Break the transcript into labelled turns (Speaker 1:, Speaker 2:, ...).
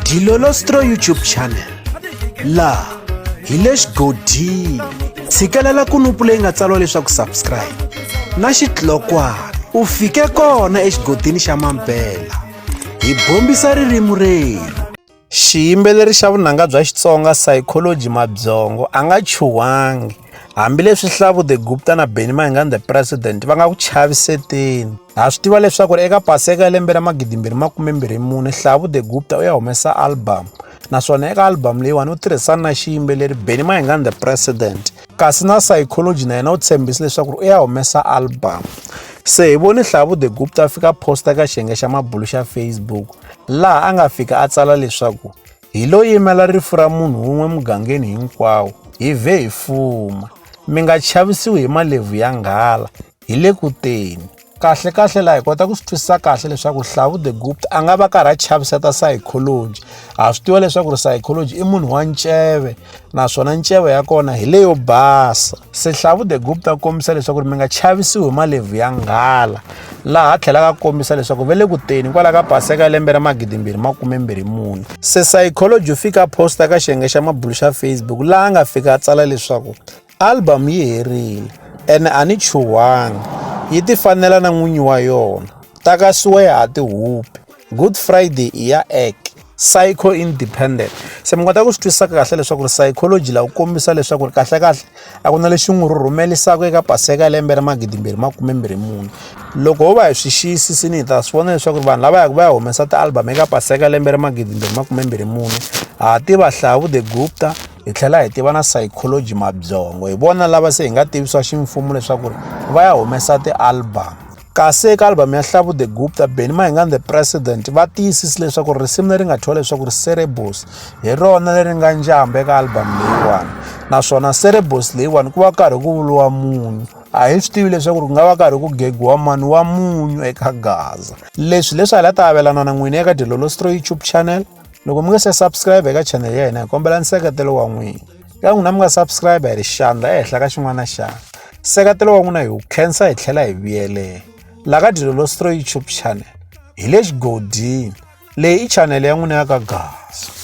Speaker 1: Dilolostro YouTube channel laha hi le xigodini tshikelela kunupu leyi nga tsariwa leswaku subscribe na xitlokwana u fike kona exigodini xa Mampela hi bombisa ririmi rero. Xiyimbeleri xa vunanga bya Xitsonga Psychology Mabzongo a nga chuhangi hambileswi Hlavu the Gupta na Benny Mayengani the President va nga ku chaviseteni. Ha swi tiva leswaku eka Paseka ya lembe ra 2024 Hlavu the Gupta u ya humesa album, naswona eka album leyiwani u tirhisana na xiyimbeleri Benny Mayengani the President, kasi na Psychology na yena u tshembise leswaku u ya humesa album. Se hi vone Hlavu the Gupta a fika posta ka xiyenge xa mabulu xa Facebook laha a nga fika a tsala leswaku hi lo yimela rifu ra munhu wun'we mugangeni hinkwawo, hi vhe hi fuma, mi nga chavisiwi hi malevhu ya nghala, hi le kuteni. Kahle laha hi kota ku swi twisisa kahle leswaku Hlavu the Gupta a nga va karhi a chaviseta Psychology. Ha swi tiva leswaku Psychology i munhu wa nceve, naswona nceve ya kona hi leyo basa. Se Hlavu the Gupta kombisa leswaku mi nga chavisiwi hi malevhu ya nghala, laha a tlhelaka kombisa leswaku ve le kuteni kwala ka Paseka ya lembe ra 2024. Se Psychology u fika posta ka xiyenge xa mabulu xa Facebook laha a nga fika a tsala leswaku album yi herile ene a ni chuhangi, yi ti fanela na n'winyi wa yona, takasiwe ha tihupi, Good Friday i ya ek, Psycho independent. Se mi kota ku swi twisisa kahle leswaku Psychology la u kombisa leswaku kahle a ku na lexi n'wi rhumelisaka eka Paseka ya lembe ra 2024. Loko ho va hi swi xiyisisini hi ta swi vona leswaku vanhu lava va ya humesa ti-album eka Paseka ya lembe ra 2024 ha tiva Hlavu the Gupta, hi tlhela hi tiva na Psychology Mabzongo. Hi vona lava se hi nga tivisiwa ximfumo leswaku va ya humesa ti-album. Kasi eka album ya Hlavu the Gupta, Benny Mayengani the President va tiyisisi leswaku risimu leri nga thyiwa leswaku Cerebos hi rona leri nga njamba eka album leyiwani, naswona Cerebos leyiwani ku va karhi ku vuliwa munyu. A hi swi tivi leswaku ku nga va karhi ku gegiwa mani wa munyu eka Gaza. Leswi hi la ta avelana na n'wini eka Dilolostro YouTube channel. Loko mi nga se subscribe eka channel ya hina hi kombela nseketelo wa n'wina. Ka n'wina mi nga subscribe hi ri xandla ehenhla ka xin'wana na xana. Nseketelo wa n'wina hi wu khensa hi tlhela hi vuyelela. Laha ka Dilolostro YouTube channel hi le xigodini, leyi i channel ya n'wina ya ka Gaza.